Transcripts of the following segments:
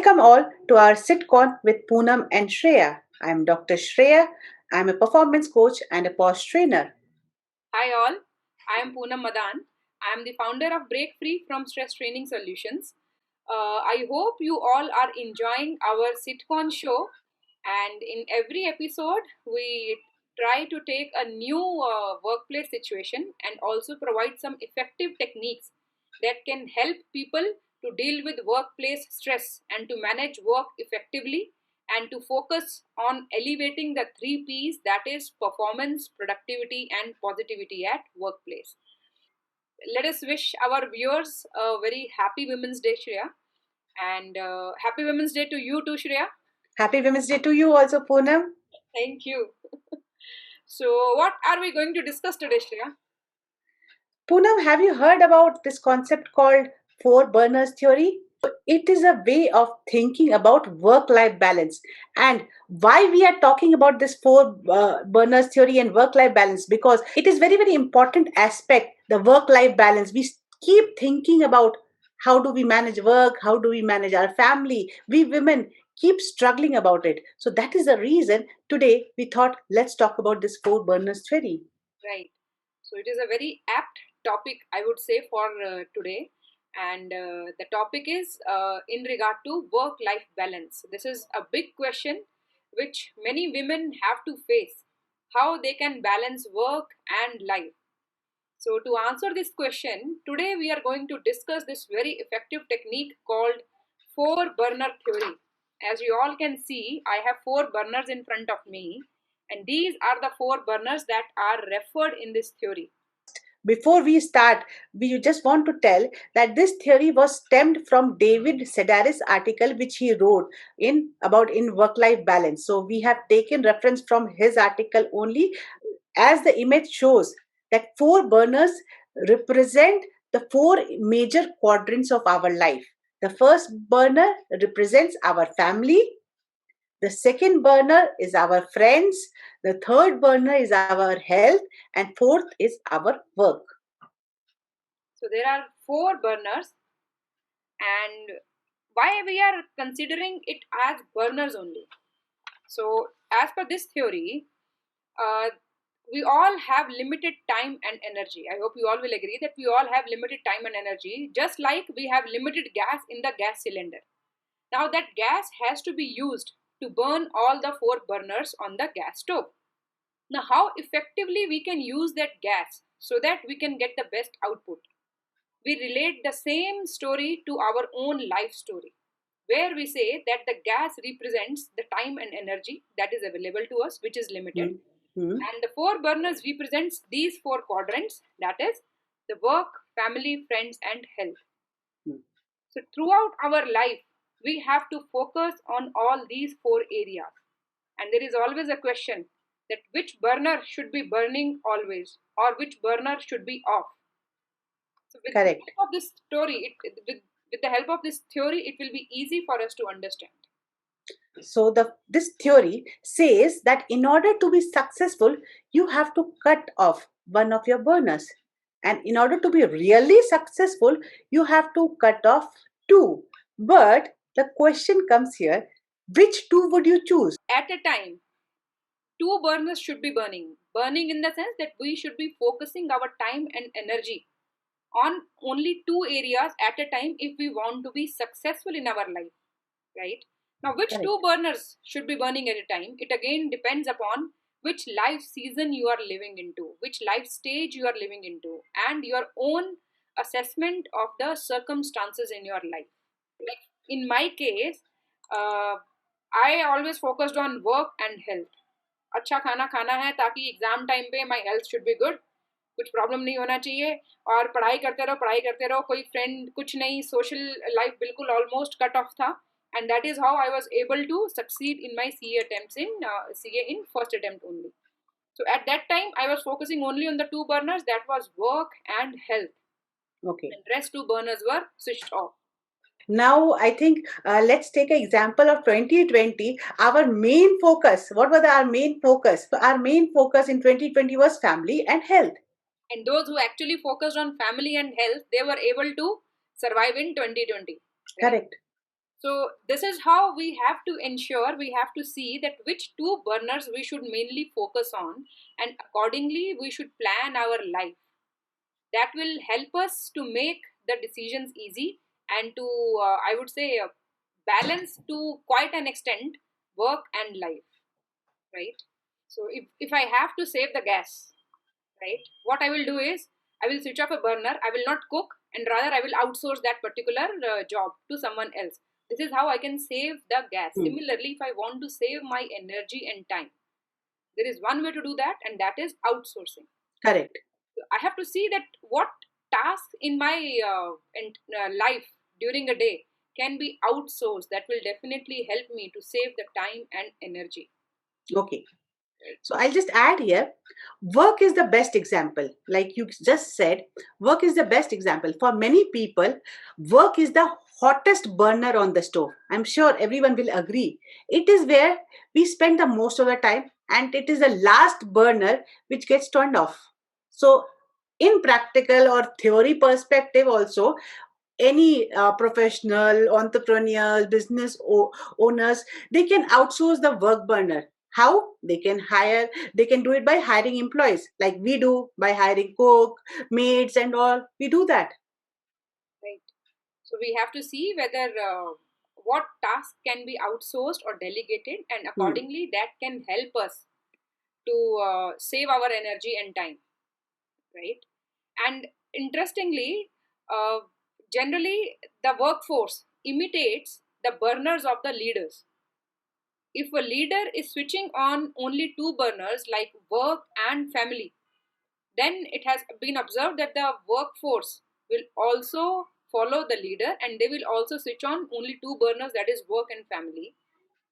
Welcome all to our Sitconn with Poonam and Shreya. I'm Dr. Shreya. I'm a performance coach and a pause trainer. Hi all, I am Poonam Madan. I am the founder of Break Free from Stress Training Solutions. I hope you all are enjoying our Sitcon show, and in every episode we try to take a new workplace situation and also provide some effective techniques that can help people to deal with workplace stress and to manage work effectively and to focus on elevating the three P's, that is performance, productivity, and positivity at workplace. Let us wish our viewers a very happy Women's Day, Shreya, and happy Women's Day to you too, Shreya. Happy Women's Day to you also, Poonam. Thank you. So, what are we going to discuss today, Shreya? Poonam, have you heard about this concept called four burners theory? It is a way of thinking about work life balance. And why we are talking about this four burners theory and work life balance, because it is very, very important aspect, the work life balance. We keep thinking about how do we manage work, how do we manage our family. We women keep struggling about it. So that is the reason today we thought let's talk about this four burners theory. Right. So, it is a very apt topic, I would say, for today. And the topic is in regard to work life balance. This is a big question which many women have to face, how they can balance work and life. So, to answer this question, today we are going to discuss this very effective technique called four burner theory. As you all can see, I have four burners in front of me, and these are the four burners that are referred in this theory. Before we start, we just want to tell that this theory was stemmed from David Sedaris article which he wrote in work life balance. So we have taken reference from his article only. As the image shows that four burners represent the four major quadrants of our life. The first burner represents our family, the second burner is our friends, the third burner is our health, and fourth is our work. So, there are four burners, and why we are considering it as burners only. So, as per this theory, uh, we all have limited time and energy. I hope you all will agree that we all have limited time and energy, just like we have limited gas in the gas cylinder. Now, that gas has to be used to burn all the four burners on the gas stove. Now, how effectively we can use that gas so that we can get the best output? We relate the same story to our own life story, where we say that the gas represents the time and energy that is available to us, which is limited, Mm-hmm. and the four burners represents these four quadrants, that is the work, family, friends, and health. Mm-hmm. So throughout our life, we have to focus on all these four areas. And there is always a question that which burner should be burning always or which burner should be off. So with the Correct. help of this story, with the help of this theory, it will be easy for us to understand. So this theory says that in order to be successful, you have to cut off one of your burners. And in order to be really successful, you have to cut off two. But the question comes here, which two would you choose? At a time, two burners should be burning. Burning in the sense that we should be focusing our time and energy on only two areas at a time if we want to be successful in our life, right? Now, which Correct. two burners should be burning at a time? It again depends upon which life season you are living into, which life stage you are living into, and your own assessment of the circumstances in your life. Like in my case, uh, I always focused on work and health. अच्छा खाना खाना है ताकि exam time पे my health should be good, कुछ problem नहीं होना चाहिए, और पढ़ाई करते रहो, कोई फ्रेंड कुछ नहीं, सोशल लाइफ बिल्कुल ऑलमोस्ट कट ऑफ था. And that is how I was able to succeed in my CA attempts in CA in first attempt only. So at that time I was focusing only on the two burners, that was work and health. Okay. And rest two burners were switched off. Now, I think let's take an example of 2020. Our main focus, what was our main focus? So our main focus in 2020 was family and health. And those who actually focused on family and health, they were able to survive in 2020. Right? Correct. So this is how we have to ensure, we have to see that which two burners we should mainly focus on, and accordingly we should plan our life. That will help us to make the decisions easy, and to I would say balance to quite an extent work and life, right? So if I have to save the gas, right, what I will do is I will switch off a burner, I will not cook, and rather I will outsource that particular job to someone else. This is how I can save the gas. Hmm. Similarly, if I want to save my energy and time, there is one way to do that, and that is outsourcing. Correct. I have to see that what tasks in my life during a day can be outsourced. That will definitely help me to save the time and energy. Okay. Right. So I'll just add here, work is the best example. Like you just said, work is the best example. For many people, work is the hottest burner on the stove. I'm sure everyone will agree. It is where we spend the most of the time, and it is the last burner which gets turned off. So in practical or theory perspective also, any professional, entrepreneurs, owners, they can outsource the work burner. How? They can do it by hiring employees, like we do by hiring cook, maids, and all. We do that. Right. So we have to see whether what task can be outsourced or delegated, and Hmm. accordingly that can help us to save our energy and time, right? And interestingly, uh, generally the workforce imitates the burners of the leaders. If a leader is switching on only two burners like work and family, then it has been observed that the workforce will also follow the leader, and they will also switch on only two burners, that is work and family.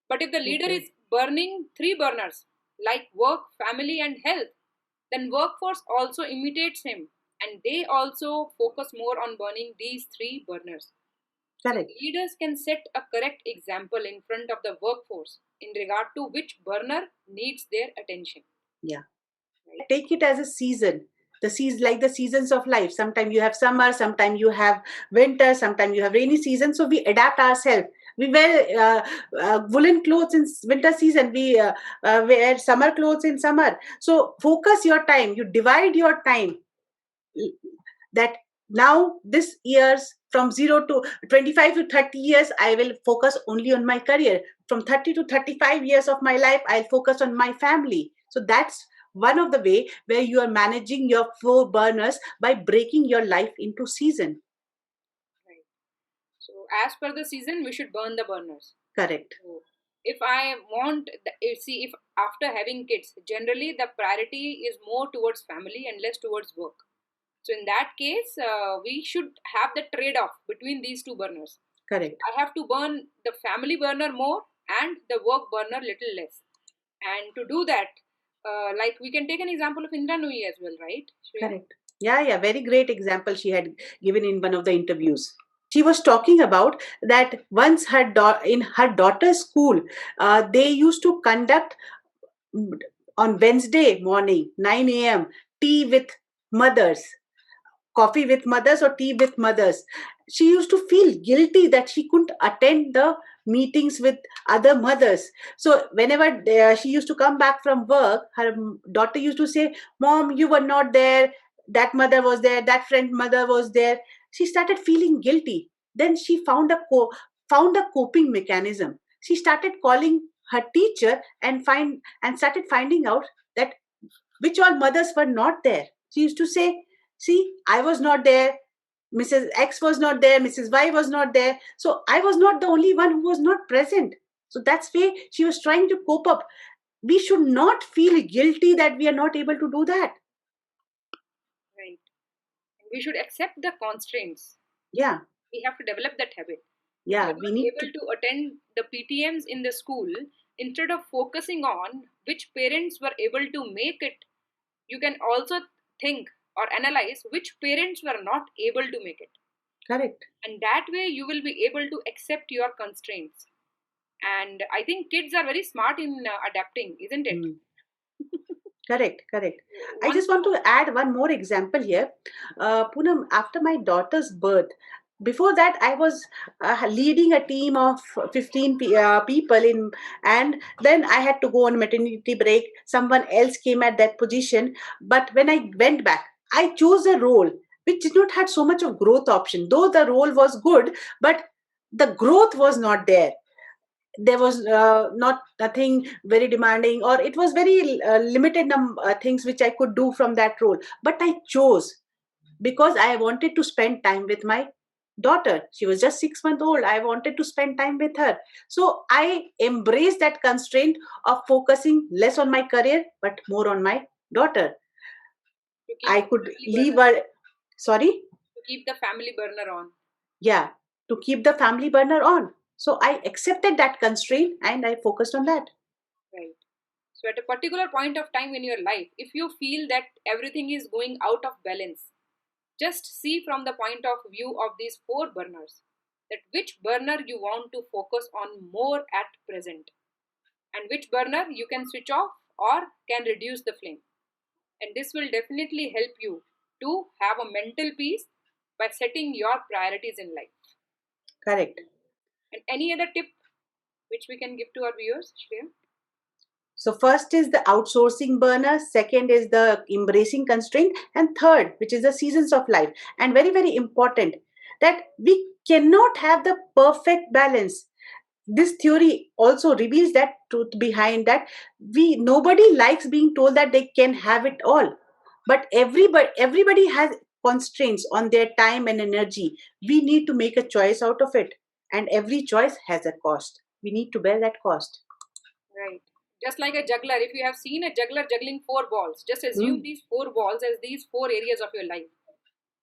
But if the leader Okay. is burning three burners like work, family, and health, then workforce also imitates him, and they also focus more on burning these three burners. So Correct. leaders can set a correct example in front of the workforce in regard to which burner needs their attention. Yeah. Right? Take it as a season. The season, like the seasons of life. Sometimes you have summer, sometimes you have winter, sometimes you have rainy season. So we adapt ourselves. We wear woolen clothes in winter season. We wear summer clothes in summer. So focus your time. You divide your time. That now this years from 0 to 25 to 30 years, I will focus only on my career. From 30 to 35 years of my life, I'll focus on my family. So that's one of the way where you are managing your four burners by breaking your life into season. Right. So as per the season, we should burn the burners. Correct. So if I want, see, if after having kids, generally the priority is more towards family and less towards work. So in that case, we should have the trade-off between these two burners. So Correct. I have to burn the family burner more and the work burner little less. And to do that, like we can take an example of Indra Nui as well, right, Shreya? Correct. Yeah, yeah, very great example she had given in one of the interviews. She was talking about that once in her daughter's school, they used to conduct on Wednesday morning, 9 a.m., tea with mothers, coffee with mothers or tea with mothers. She used to feel guilty that she couldn't attend the meetings with other mothers. So whenever she used to come back from work, her daughter used to say, "Mom, you were not there. That mother was there. That friend mother was there." She started feeling guilty. Then she found a coping mechanism. She started calling her teacher and started finding out that which all mothers were not there. She used to say, "See, I was not there. Mrs. X was not there. Mrs. Y was not there. So I was not the only one who was not present." So that's way she was trying to cope up. We should not feel guilty that we are not able to do that. Right. And we should accept the constraints. Yeah, We have to develop that habit. If yeah, you're we not need to. able to attend the PTMs in the school, instead of focusing on which parents were able to make it, you can also think or analyze which parents were not able to make it. Correct. And that way you will be able to accept your constraints. And I think kids are very smart in adapting, isn't it? Hmm. Correct, correct. I Once just want to add one more example here. Poonam, after my daughter's birth, Before that, I was leading a team of 15 people in, and then I had to go on maternity break. Someone else came at that position. But when I went back, I chose a role which did not have so much of growth option, though the role was good, but the growth was not there. There was not nothing very demanding, or it was very limited things which I could do from that role. But I chose because I wanted to spend time with my daughter. She was just 6 months old. I wanted to spend time with her. So I embraced that constraint of focusing less on my career but more on my daughter. To keep I the could family leave burner, her. Sorry? to keep the family burner on. Yeah, to keep the family burner on. So I accepted that constraint and I focused on that. Right. So at a particular point of time in your life, if you feel that everything is going out of balance, just see from the point of view of these four burners that which burner you want to focus on more at present, and which burner you can switch off or can reduce the flame. And this will definitely help you to have a mental peace by setting your priorities in life. Correct. And any other tip which we can give to our viewers, Shreya? So first is the outsourcing burner, second is the embracing constraint, and third, which is the seasons of life. And very, very important that we cannot have the perfect balance. This theory also reveals that truth behind that we nobody likes being told that they can have it all. But everybody has constraints on their time and energy. We need to make a choice out of it. And every choice has a cost. We need to bear that cost. Right. Just like a juggler, if you have seen a juggler juggling four balls, just assume Hmm. these four balls as these four areas of your life.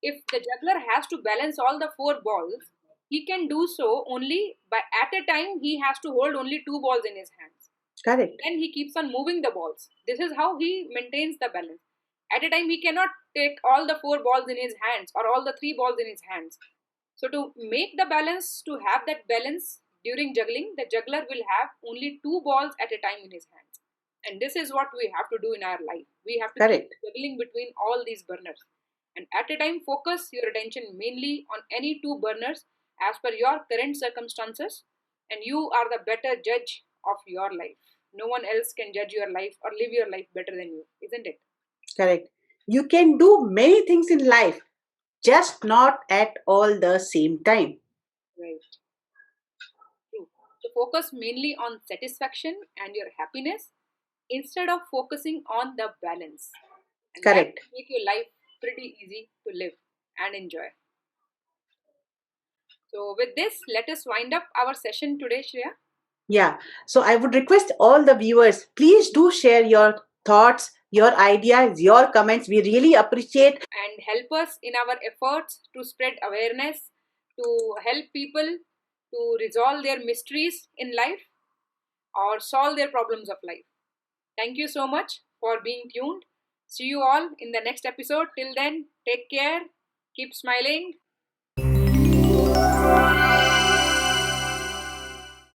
If the juggler has to balance all the four balls, he can do so only by at a time he has to hold only two balls in his hands. Correct. Then he keeps on moving the balls. This is how he maintains the balance. At a time, he cannot take all the four balls in his hands or all the three balls in his hands. So, to make the balance, to have that balance during juggling, the juggler will have only two balls at a time in his hands. And this is what we have to do in our life. We have to keep Correct. juggling between all these burners. And at a time, focus your attention mainly on any two burners as per your current circumstances, and you are the better judge of your life. No one else can judge your life or live your life better than you, isn't it? Correct. You can do many things in life, just not at all the same time. Right. True. So focus mainly on satisfaction and your happiness instead of focusing on the balance. And that Correct. will make your life pretty easy to live and enjoy. So with this, let us wind up our session today, Shreya. Yeah. So I would request all the viewers, please do share your thoughts, your ideas, your comments. We really appreciate. And help us in our efforts to spread awareness, to help people to resolve their mysteries in life or solve their problems of life. Thank you so much for being tuned. See you all in the next episode. Till then, take care, keep smiling,